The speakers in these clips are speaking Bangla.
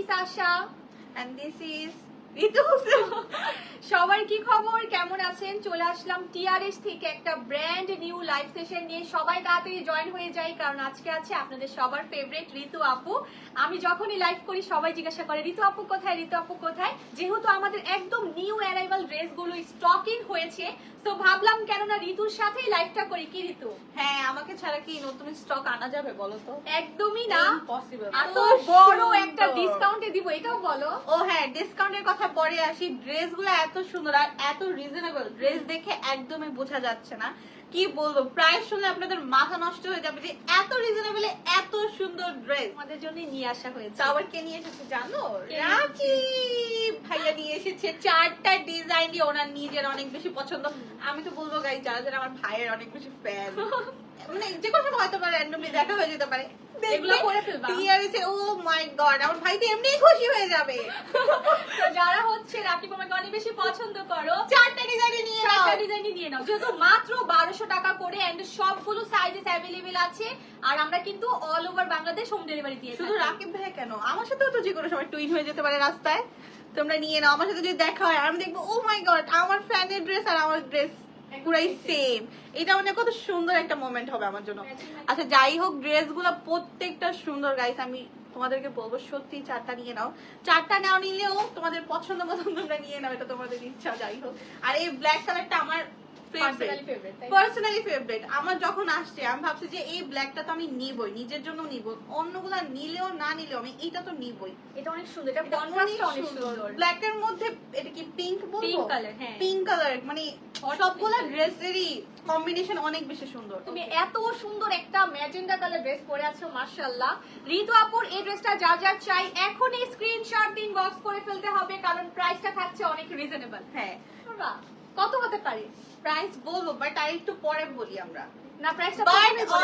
is Asha and this is ঋতু। সবার কি খবর, কেমন আছেন? চলে আসলাম টিআরএস থেকে একটা ব্র্যান্ড নিউ লাইভ সেশন নিয়ে। সবাই তাড়াতাড়ি জয়েন হয়ে যায়, কারণ আজকে আছে আপনাদের সবার ফেভারিট ঋতু আপু। আমি যখনই লাইভ করি সবাই জিজ্ঞাসা করে ঋতু আপু কোথায়, ঋতু আপু কোথায়। যেহেতু আমাদের একদম নিউ অ্যারাইভাল ড্রেসগুলো স্টকিং হয়েছে, তো ভাবলাম কেননা ঋতুর সাথেই লাইভটা করি। কি ঋতু? হ্যাঁ, আমাকে ছাড়া কি নতুন স্টক আনা যাবে বলো তো? একদমই না, ইম্পসিবল। এত বড় একটা ডিসকাউন্টে দিব, এটাও বলো। ও হ্যাঁ, ডিসকাউন্টের কথা পরে আসি। ড্রেসগুলো এত সুন্দর আর এত রিজনেবল, ড্রেস দেখে একদমই বোঝা যাচ্ছে না। কি বলবো, প্রাইস শুনলে আপনাদের মাথা নষ্ট হয়ে যাবে যে এত রিজনেবল এত সুন্দর ড্রেস আমাদের জন্য নিয়ে আসা হয়েছে। আবার কে নিয়ে এসেছে জানো? কে রাখি ভাইয়া নিয়ে এসেছে 4টা ডিজাইন দিয়ে, ওনার নিজের অনেক বেশি পছন্দ। আমি তো বলবো গাইস, যারা যারা আমার ভাইয়ের অনেক বেশি ফ্যান, মানে যে কোনো সময় হয়তো পারে র্যান্ডমলি দেখা হয়ে যেতে পারে, এগুলো করে ফেলবা। টিআরএস ও মাই গড, আমার ভাই তো এমনিই খুশি হয়ে যাবে। তো যারা হচ্ছে রাখি বোমাকে অনেক বেশি পছন্দ করো, 4টা ডিজাইন নিয়ে নাও, 4টা ডিজাইন নিয়ে নাও। যেহেতু মাত্র 1200 টাকা করে, এন্ড সবগুলো সাইজেস অ্যাভেলেবেল আছে। আর আমরা কিন্তু all over Bangladesh home delivery দিয়ে শুধু রাকিব ভাই কেন, আমার সাথেও তো যে কোনো সময় টুইন হয়ে যেতে পারে রাস্তায়। তোমরা নিয়ে নাও, আমার সাথে যদি দেখা হয় আমি দেখবো ও মাই গড, আমার ফ্যানের ড্রেস আর আমার ড্রেস পুরাই সেম। এটা মানে কত সুন্দর একটা মোমেন্ট হবে আমার জন্য। আচ্ছা যাই হোক, ড্রেসগুলো প্রত্যেকটা সুন্দর গাইস। আমি তোমাদেরকে বলবো সত্যি 4টা নিয়ে নাও। 4টা নাও, নিলেও তোমাদের পছন্দ মতন তোমরা নিয়ে নাও, এটা তোমাদের ইচ্ছা। যাই হোক, আর এই ব্ল্যাক কালারটা আমার পার্সোনালি ফেভারিট। আমার যখন আসছে আমি ভাবছি যে এই ব্ল্যাকটা তো আমি নিবই, নিজের জন্য নিব, অন্যগুলা নিলেও না নিলেও আমি এইটা তো নিবই। এটা অনেক সুন্দর, এটা কন্ট্রাস্টটা অনেক সুন্দর। ব্ল্যাক এর মধ্যে এটা কি পিঙ্ক বলবো? পিঙ্ক কালার, হ্যাঁ পিঙ্ক কালার, মানে সবগুলা ড্রেসেরই কম্বিনেশন অনেক বেশি সুন্দর। তুমি এত সুন্দর একটা ম্যাজেন্ডা কালার ড্রেস পরে আছো, মাশাআল্লাহ। ঋতু আপুর এই ড্রেসটা যার যার চাই এখনই স্ক্রিনশট দিন, বক্স করে ফেলতে হবে, কারণ প্রাইসটা থাকছে অনেক রিজনেবল। হ্যাঁ, কত হতে পারে প্রাইস বলবো বাট আর একটু পরে বলি আমরা। না, প্রাইসটা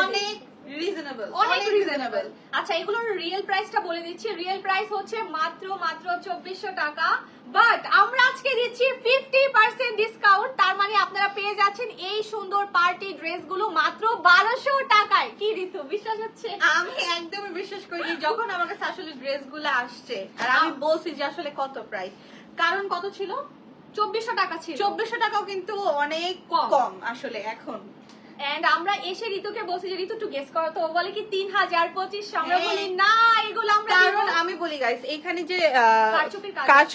অনেক রিজনেবল, অনেক রিজনেবল। আচ্ছা, এগুলোর রিয়েল প্রাইসটা বলে দিচ্ছি। রিয়েল প্রাইস হচ্ছে মাত্র 2400 টাকা, বাট আমরা আজকে দিচ্ছি 50% ডিসকাউন্ট। তার মানে আপনারা পেয়ে যাচ্ছেন এই সুন্দর পার্টি ড্রেসগুলো মাত্র 1200 টাকায়। কি ঋতু, বিশ্বাস হচ্ছে? আমি একদমই বিশ্বাস করিনি যখন আমার কাছে আসলে ড্রেসগুলো আসছে আর আমি বলছি যে আসলে কত প্রাইস। কারণ কত ছিল? 2400 টাকা ছিল। 2400 টাকাও কিন্তু অনেক কম আসলে এখন। এন্ড আমরা এসে ঋতুকে বলছি যে ঋতু একটু গেস করো, তো ও বলে কি 3025। আমরা বলি না, এগুলো আমরা কারণ আমি বলি গাইস, এখানে যে কারচুপির কাজ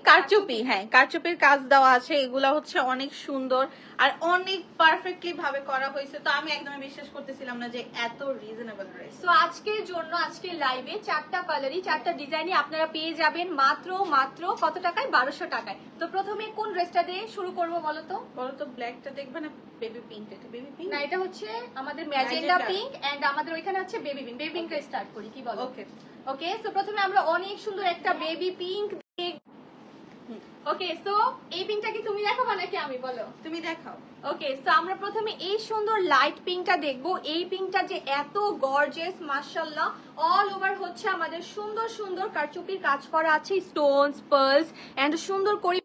কারচুপি, হ্যাঁ কারচুপির কাজ দেওয়া আছে, এগুলা হচ্ছে অনেক সুন্দর আর অনেক পারফেক্টলি ভাবে করা হয়েছে। তো আমি একদমই বিশ্বাস করতেছিলাম না যে এত রিজনেবল ড্রেস। সো আজকের জন্য আজকে লাইভে 4টা কালারই 4টা ডিজাইনই আপনারা পেয়ে যাবেন মাত্র কত টাকায়? 1200 টাকায়। তো প্রথমে কোন ড্রেসটা দিয়ে শুরু করব বলো তো? ব্ল্যাকটা দেখবে না, বেবি পিঙ্ক? এটা বেবি পিঙ্ক না, এটা হচ্ছে আমাদের ম্যাজেন্ডা পিঙ্ক, এন্ড আমাদের ওইখানে হচ্ছে বেবি পিঙ্ক। বেবি পিঙ্কটা স্টার্ট করি, কি বলো? ওকে ওকে, সো প্রথমে আমরা অনেক সুন্দর একটা বেবি পিঙ্ক। ওকে, সো এই পিঙ্কটা কি তুমি দেখাবা নাকি আমি? বলো, তুমি দেখাও। ওকে, সো আমরা প্রথমে এই সুন্দর লাইট পিঙ্কটা দেখবো। এই পিঙ্কটা যে এত গর্জিয়াস, মাশাআল্লাহ। অল ওভার হচ্ছে আমাদের সুন্দর সুন্দর কারচুপির কাজ করা আছে, স্টোনস, পার্লস এন্ড সুন্দর করে।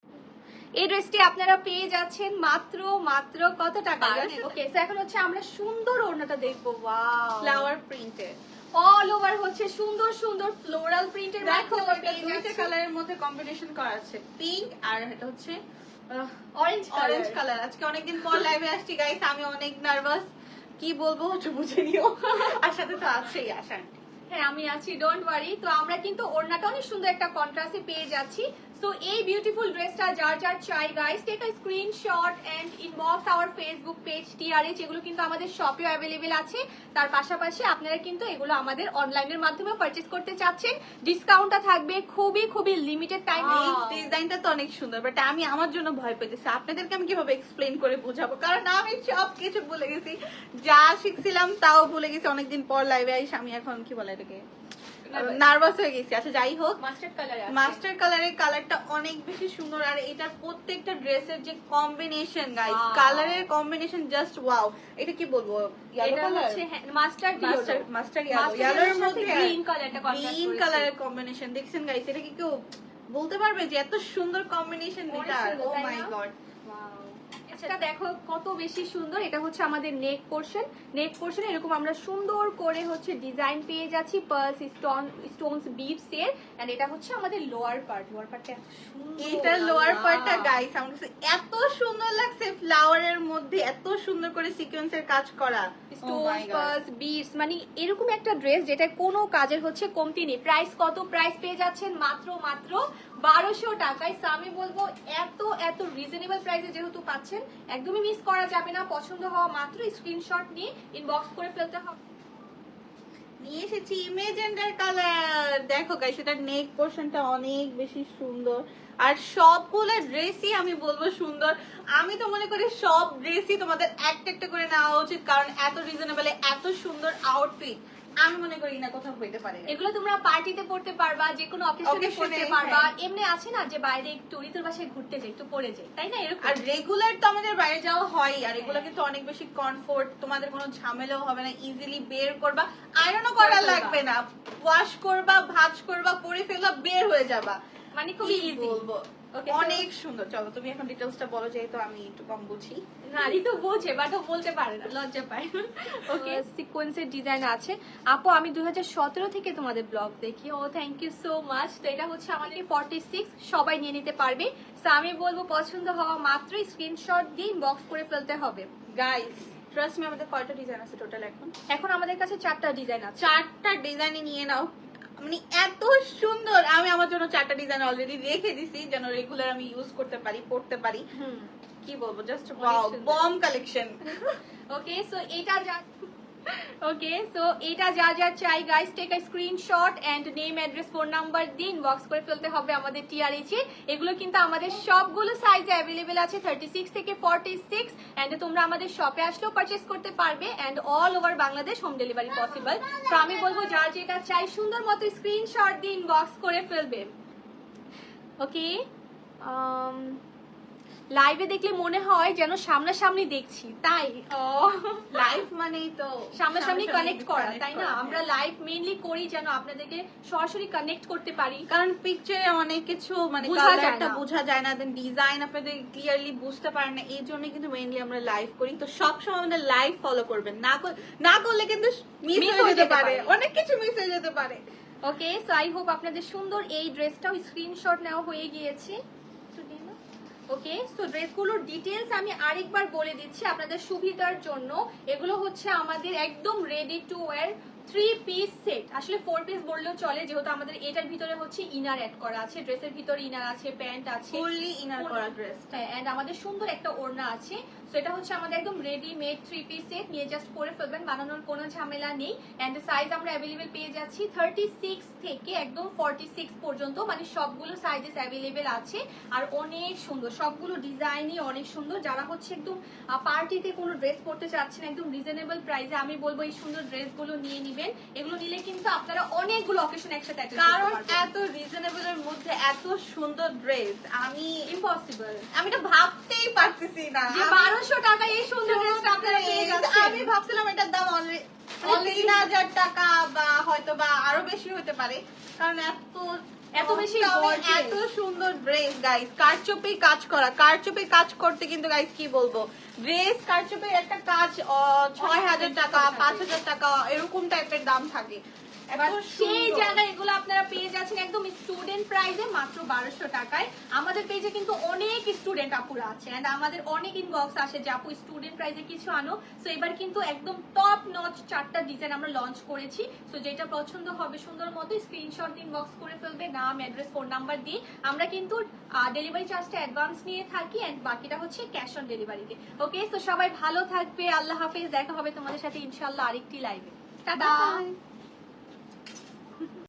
এই ড্রেসটি আপনারা পেয়ে যাচ্ছেন মাত্র কত টাকা? ওকে, সো এখন হচ্ছে আমরা সুন্দর ওড়নাটা দেখবো। Wow, flower printed, all over হচ্ছে সুন্দর সুন্দর ফ্লোরাল প্রিন্টের। দেখো দুইটা কালারের মধ্যে কম্বিনেশন করা আছে, পিঙ্ক আর এটা হচ্ছে অরেঞ্জ কালার। আজকে অনেকদিন পর লাইভে আসছি গাইস, আমি অনেক নার্ভাস, কি বলবো একটু বুঝে নিও। আর সাথে তো আছেই আশা। হ্যাঁ, আমি আছি, ডোন্ট ওয়ারি। তো আমরা কিন্তু ওড়নাটা অনেক সুন্দর একটা কন্ট্রাস্টে পেয়ে যাচ্ছি। সো এই বিউটিফুল ড্রেসটা যার যার চাই guys, take a screenshot and inbox our Facebook page TRH. এগুলো কিন্তু আমাদের শপেও অ্যাভেলেবেল আছে। তার পাশাপাশি আপনারা কিন্তু এগুলো আমাদের অনলাইনের মাধ্যমে পারচেজ করতে চাচ্ছেন, ডিসকাউন্টটা থাকবে খুবই লিমিটেড টাইম। এই ডিজাইনটা তো অনেক সুন্দর, বাট আমি আমার জন্য ভয় পেতেছি। আপনাদেরকে আমি কিভাবে এক্সপ্লেইন করে বোঝাবো, কারণ আমি সব কিছু ভুলে গেছি, যা শিখছিলাম তাও ভুলে গেছি। অনেকদিন পর লাইভে আইসি আমি, এখন কি বলে এটাকে, নার্ভাস হয়ে গেছি। আচ্ছা যাই হোক, মাস্টার কালারের কালারটা অনেক বেশি সুন্দর। আর এটার প্রত্যেকটা ড্রেসের যে কম্বিনেশন গাইস, কালারের কম্বিনেশন জাস্ট ওয়াও। এটা কি বলবো, ইয়েলো কালার, মাস্টার ইয়েলোর মধ্যে গ্রিন কালারের কম্বিনেশন দেখছেন গাইস? এটা কি কেউ বলতে পারবে যে এত সুন্দর কম্বিনেশন? এটা ও মাই গড, এটা দেখো কত বেশি সুন্দর, এটা হচ্ছে আমাদের নেক পোর্শন এরকম আমরা সুন্দর করে হচ্ছে ডিজাইন পেয়ে যাচ্ছি পার্লস স্টোনস বিডস এর। এন্ড এটা হচ্ছে আমাদের লোয়ার পার্টটা এত সুন্দর, এটার লোয়ার পার্টটা গাইস আমার কাছে এত সুন্দর লাগছে, ফ্লাওয়ারের মধ্যে এত সুন্দর করে সিকোয়েন্সের কাজ করা, স্টোনস পার্লস বিডস, মানে এরকম একটা ড্রেস যেটা কোনো কাজের হচ্ছে কমতি নেই। প্রাইস কত? প্রাইস পেয়ে যাচ্ছেন মাত্র 1200 টাকায়। সো আমি বলবো এত এত রিজনেবল প্রাইসে যেহেতু পাচ্ছেন, একদমই মিস করা যাবে না। পছন্দ হওয়া মাত্র স্ক্রিনশট নিয়ে ইনবক্স করে ফেলতে হবে। নিয়ে এসেছি মেজেন্ডার কালার। দেখো গাইস এটার নেক পোর্শনটা অনেক বেশি সুন্দর, আর সবগুলো ড্রেসই আমি বলবো সুন্দর। আমি তো মনে করি সব ড্রেসই তোমাদের একটা একটা করে নেওয়া উচিত, কারণ এত রিজনেবলে এত সুন্দর আউটফিট আমি মনে করি না কোথাও হইতে পারে। এগুলো তোমরা পার্টিতে পড়তে পারবা, যে কোনো অকেশনে Occasion-এ, পড়তে পারবা। হ্যাঁ। এমনি আছে না যে বাইরে একটু ঋতুর বাসায় ঘুরতে যাই, একটু পরে যাই, তাই না? এরকম আর রেগুলার তো আমাদের বাইরে যাওয়া হয়, আর এগুলো কিন্তু অনেক বেশি কমফোর্ট, তোমাদের কোনো ঝামেলাও হবে না, ইজিলি বের করবা, আয়রনও করা করবা। লাগবে না, ওয়াশ করবা, ভাঁজ করবা, পরে ফেলবা, বের হয়ে যাবা, মানে খুবই কি ইজি। বলবো, Okay, অনেক সুন্দর। চলো তুমি এখন ডিটেইলসটা বলো, যেহেতু আমি একটু কম বুঝি। না, ঋতু বোঝে বাট ও বলতে পারে না, লজ্জা পায়। ওকে, সিকোয়েন্সের ডিজাইন আছে। আপু আমি 2017 থেকে তোমাদের ব্লগ দেখি। ও থ্যাংক ইউ সো মাচ। তো এটা হচ্ছে আমাদের 46, সবাই নিয়ে নিতে পারবে। সো আমি বলবো পছন্দ হওয়া মাত্রই স্ক্রিনশট দিয়ে ইনবক্স করে ফেলতে হবে। গাইস ট্রাস্ট মি, আমাদের কয়টা ডিজাইন আছে টোটাল? এখন আমাদের কাছে 4টা ডিজাইন আছে। 4টা ডিজাইনে নিয়ে নাও, মানে এত সুন্দর। আমি আমার জন্য 4টা ডিজাইন অলরেডি রেখে দিছি, যেন রেগুলার আমি ইউজ করতে পারি, পড়তে পারি। কি বলবো, just wow, bomb collection. Okay so এটা যা যা চাই guys, take a screenshot and name address phone number দিয়ে ইনবক্স করে ফেলতে হবে আমাদের টিআরএইচ এ। এগুলো কিন্তু আমাদের সবগুলো সাইজে অ্যাভেলেবেল আছে, 36 থেকে 46। এন্ড তোমরা আমাদের শপে আসলেও পারচেজ করতে পারবে, and all over Bangladesh home delivery possible. তো আমি বলবো যার যেটা চাই সুন্দর মতো স্ক্রিনশট দিয়ে ইনবক্স করে ফেলবে। ওকে, লাইভে দেখলে মনে হয় যেন সামনাসামনি দেখছি, তাই লাইভ মানেই তো সামনাসামনি কানেক্ট করা, তাই না? আমরা লাইভ মেইনলি করি যেন আপনাদেরকে সরাসরি কানেক্ট করতে পারি, কারণ পিকচারে অনেক কিছু মানে বোঝা যায় কালারটা না। বোঝা যায় না, দেন ডিজাইন আপনাদের ক্লিয়ারলি বুঝতে পারেন না, এই জন্য কিন্তু মেইনলি আমরা লাইভ করি। তো সবসময় আমাদের লাইভ ফলো করবেন, না করলে কিন্তু মিস হয়ে যেতে পারে, অনেক কিছু মিস হয়ে যেতে পারে। ওকে সো আই হোপ আপনাদের সুন্দর এই ড্রেসটাও স্ক্রিনশট নেওয়া হয়ে গিয়েছে। ওকে সো ড্রেসগুলোর ডিটেলস আমি আরেকবার বলে দিচ্ছি আপনাদের সুবিধার জন্য। এগুলো হচ্ছে আমাদের একদম ready to wire 3 piece set, আসলে 4 পিস বললেও চলে, যেহেতু আমাদের এটার ভিতরে হচ্ছে ইনার অ্যাড করা আছে, ড্রেসের ভিতরে ইনার আছে, প্যান্ট আছে, ফুললি ইনার করা ড্রেস, এন্ড আমাদের সুন্দর একটা ওড়না আছে। সো এটা হচ্ছে আমাদের একদম রেডিমেড 3 পিস সেট, নিয়ে জাস্ট পরে ফেলবেন, বানানোর কোনো ঝামেলা নেই। এন্ড সাইজ আমরা অ্যাভেলেবেল পেয়ে যাচ্ছি 36 থেকে একদম 46 পর্যন্ত, মানে সবগুলো সাইজেস অ্যাভেলেবেল আছে। আর অনেক সুন্দর, সবগুলো ডিজাইনই অনেক সুন্দর। যারা হচ্ছে একদম পার্টিতে কোনো ড্রেস পরতে চাচ্ছেন একদম রিজনেবল প্রাইসে, আমি বলবো এই সুন্দর ড্রেসগুলো নিয়ে নিবেন। এগুলো নিলে কিন্তু আপনারা অনেকগুলো অকেশন একসাথে অ্যাটেন্ড করতে কারণ পারবেন। এত রিজনেবল এর মধ্যে এত সুন্দর ড্রেস আমি ইম্পসিবল, আমি তো ভাবতেই পারতেছি না যে 1200 টাকায় এই সুন্দর ড্রেসটা আপনারা পেয়ে যাচ্ছেন। আমি ভাবছিলাম এটার দাম অলরেডি 3000 টাকা বা হয়তো বা আরো বেশি হতে পারে, কারণ এত বেশি gorgeous। এত সুন্দর ড্রেস গাইস। কারচুপি কাজ করা, কারচুপি কাজ করতে কিন্তু গাইস কি বলবো, ড্রেস কারচুপির একটা কাজ 6000 টাকা 5000 টাকা এরকম টাইপের দাম থাকে। সেই জায়গায় এগুলো আপনারা পেয়ে যাচ্ছেন একদম স্টুডেন্ট প্রাইসে মাত্র 1200 টাকায়। আমাদের পেজে কিন্তু অনেক স্টুডেন্ট আপুরা আছে, এন্ড আমাদের অনেক ইনবক্স আসে যে আপু স্টুডেন্ট প্রাইসে কিছু আনো। সো এবার কিন্তু একদম টপ নচ 4টা ডিজাইন আমরা লঞ্চ করেছি। সো যেটা পছন্দ হবে সুন্দর মতো স্ক্রিনশট ইনবক্স করে ফেলবে, নাম অ্যাড্রেস ফোন নাম্বার দিয়ে। আমরা কিন্তু ডেলিভারি চার্জটা অ্যাডভান্স নিয়ে থাকি, এন্ড বাকিটা হচ্ছে ক্যাশ অন ডেলিভারিতে। ওকে সো সবাই ভালো থাকবে, আল্লাহ হাফেজ, দেখা হবে তোমাদের সাথে ইনশাআল্লাহ আরেকটি লাইভে। টাটা।